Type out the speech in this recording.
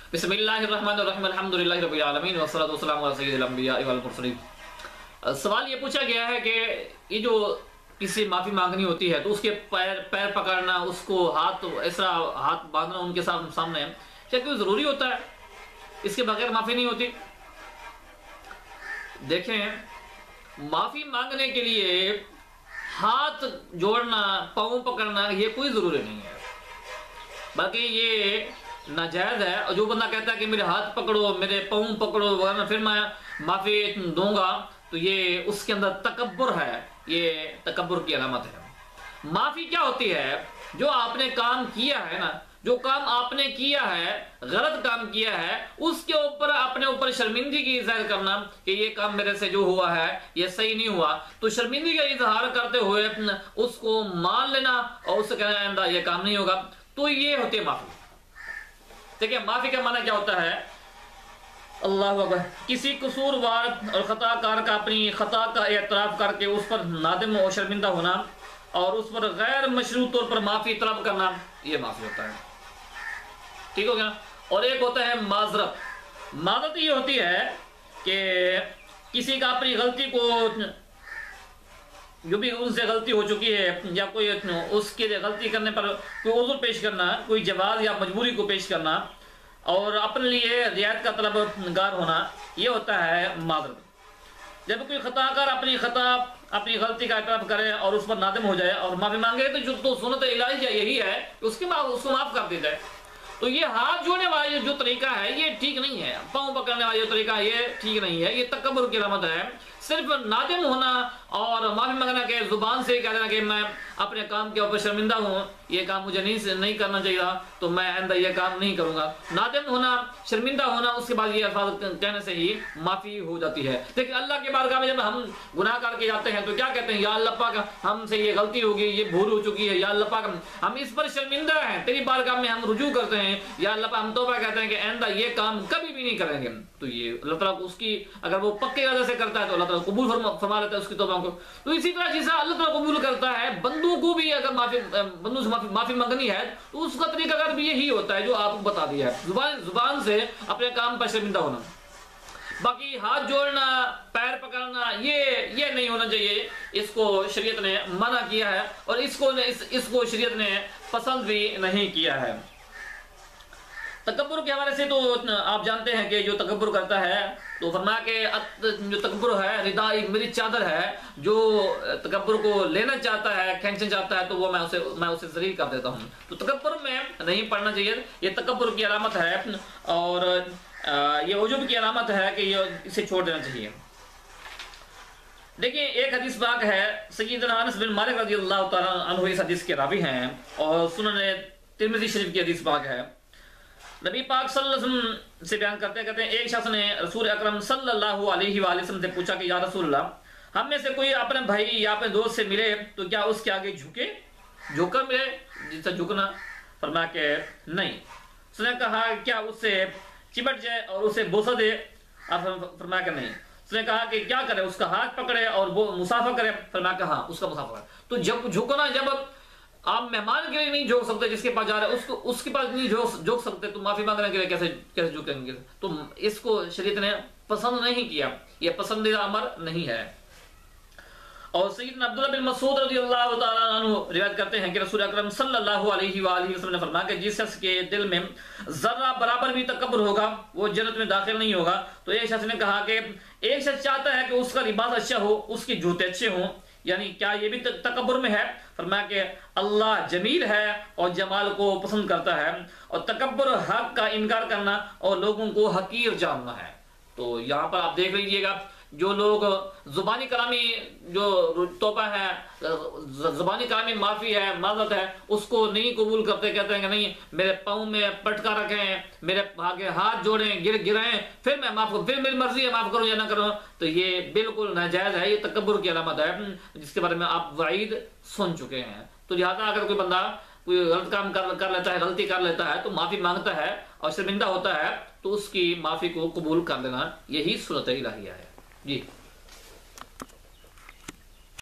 बिस्मिल्लाहिर्रहमानिर्रहीम अल्हम्दुलिल्लाहि रब्बिल आलमीन वस्सलातु वस्सलामु अला सय्यिदिल अंबिया वल मुरसलीन। सवाल ये पूछा गया है कि ये जो किसी माफ़ी मांगनी होती है तो उसके पैर पकड़ना, उसको ऐसा हाथ बांधना उनके सामने क्या कोई ज़रूरी होता है? इसके बगैर माफ़ी नहीं होती? देखें, माफ़ी मांगने के लिए हाथ जोड़ना, पाँव पकड़ना ये कोई ज़रूरी नहीं है, बल्कि ये नाजायज़ है। और जो बंदा कहता है कि मेरे हाथ पकड़ो, मेरे पाँव पकड़ो वरना फिर मैं माफ़ी दूंगा, तो ये उसके अंदर तकब्बुर है, ये तकब्बुर की अलामत है। माफ़ी क्या होती है? जो आपने काम किया है ना, जो काम आपने किया है, गलत काम किया है, उसके ऊपर अपने ऊपर शर्मिंदगी जाहिर करना कि ये काम मेरे से जो हुआ है ये सही नहीं हुआ, तो शर्मिंदगी का इजहार करते हुए उसको मान लेना और उससे कहना आइंदा ये काम नहीं होगा, तो ये होती है माफ़ी। देखिए, माफ़ी का माना क्या होता है? अल्लाह अकबर, किसी कसूरवार और खताकार का अपनी खता का एतराफ़ करके उस पर नादिम और शर्मिंदा होना और उस पर गैर मशरू तौर पर माफ़ी तलब करना, ये माफ़ी होता है। ठीक हो गया? और एक होता है माजरत। माजरत ये होती है कि किसी का अपनी गलती को, जो भी उनसे गलती हो चुकी है या कोई उसके गलती करने पर कोई उज़्र पेश करना, कोई जवाब या मजबूरी को पेश करना और अपने लिए रियायत का तलबगार होना, ये होता है माजरत। जब कोई खताकार अपनी गलती का एतराफ़ करे और उस पर नादिम हो जाए और माफ़ी मांगे, तो सुन्नत इलाही यही है कि उसको माफ़ कर दी जाए। तो ये हाथ जोड़ने वाला जो तरीका है ये ठीक नहीं है, पाँव पकड़ने वाला जो तरीका है ये ठीक नहीं है, ये तकब्बुर की अलामत है। सिर्फ नादिम होना और माफ़ी मांगना के जुबान से कह देना कि मैं अपने काम के ऊपर शर्मिंदा हूँ, ये काम मुझे नहीं करना चाहिए, तो मैं आइंदा ये काम नहीं करूँगा। नादिम होना, शर्मिंदा होना, उसके बाद ये अल्फाज कहने से ही माफ़ी हो जाती है। देखिए, अल्लाह के बारगाह में जब हम गुनाह करके जाते हैं तो क्या कहते हैं? या अल्लाह पाक, हमसे ये गलती होगी, ये भूल हो चुकी है, या अल्लाह पाक हम इस पर शर्मिंदा हैं, तेरी बारगाह में हम रुजू करते हैं, या अल्लाह पाक हम तौबा कहते हैं कि आइंदा ये काम कभी भी नहीं करेंगे। तो ये अल्लाह ताला उसकी, अगर वो पक्के इरादे से करता है तो अल्लाह ताला कबूल फरमा लेता है उसकी तौबा को। तो इसी तरह जैसा अल्लाह ताला कबूल करता है बंदों को भी, अगर बंदों से माफी मांगनी है तो उसका तरीका अगर भी यही होता है जो आपको बता दिया है, जुबान से अपने काम पर शर्मिंदा होना। बाकी हाथ जोड़ना, पैर पकड़ना, ये नहीं होना चाहिए, इसको शरीयत ने मना किया है और इसको शरीयत ने पसंद भी नहीं किया है। तकब्बुर के हवाले से तो आप जानते हैं कि जो तकब्बुर करता है तो फरमाया कि जो तकब्बुर है, रिदा मेरी चादर है, जो तकब्बुर को लेना चाहता है, खींचना चाहता है, तो वो मैं उसे ज़लील कर देता हूँ। तो तकब्बुर में नहीं पढ़ना चाहिए, ये तकब्बुर की अलामत है और ये उजुब की अलामत है कि ये इसे छोड़ देना चाहिए। देखिए, एक हदीस पाक है, सय्यदना अनस बिन मालिक रज़ियल्लाहु तआला अन्हु इस हदीस के रावी हैं और सुनन तिरमिज़ी शरीफ की हदीस पाक है। नबी पाक सल्लल्लाहु अलैहि वसल्लम से बयान करते हैं, एक शख्स ने रसूल अकरम सल्लल्लाहु अलैहि वसल्लम से पूछा कि या रसूलल्लाह, हम में से कोई अपने भाई या अपने दोस्त से मिले तो क्या उसके आगे झुककर मिले, जिससे झुकना? फरमाया कि नहीं। उसने कहा क्या उससे चिपट जाए और उसे बोसा दे? फरमाया कि नहीं। उसने कहा कि क्या करे, उसका हाथ पकड़े और वो मुसाफा करे? फरमाया कि हाँ, उसका मुसाफा करे। तो जब झुकना, जब आप मेहमान के लिए नहीं झुक सकते, जिसके पास जा रहे हैं उसके पास नहीं झुक सकते, तो माफी मांगने के लिए कैसे झुकेंगे? तो इसको शरीयत ने पसंद नहीं किया, यह पसंदीदा अमर नहीं है। और सय्यदना अब्दुल्लाह बिन मसूद रज़ियल्लाहु तआला अन्हु रिवायत करते हैं कि रसूल अकरम सल्लल्लाहु अलैहि वसल्लम ने फरमाया कि जिस शख्स के दिल में जर्रा बराबर भी तकब्बुर होगा वो जन्नत में दाखिल नहीं होगा। तो एक शख्स ने कहा कि एक शख्स चाहता है कि उसका लिबास अच्छा हो, उसके जूते अच्छे हों, यानी क्या ये भी तकब्बुर में है? फरमाया कि अल्लाह जमील है और जमाल को पसंद करता है, और तकब्बुर हक का इनकार करना और लोगों को हकीर जानना है। तो यहाँ पर आप देख लीजिएगा, जो लोग जुबानी कलामी जो तौबा है, जुबानी कलामी माफ़ी है, माज़रत है, उसको नहीं कबूल करते, कहते हैं कि नहीं, मेरे पाँव में पटका रखें, मेरे आगे हाथ जोड़ें, गिराएं, फिर मैं माफ़ करूँ, फिर मेरी मर्जी है माफ़ करूँ या ना करूँ, तो ये बिल्कुल नाजायज़ है, ये तकब्बुर की अलामत है जिसके बारे में आप वाइद सुन चुके हैं। तो लिहाजा अगर कोई बंदा कोई गलत काम कर लेता है, गलती कर लेता है, तो माफ़ी मांगता है और शर्मिंदा होता है, तो उसकी माफ़ी को कबूल कर लेना यही सुन्नत इलाहिया है। जी।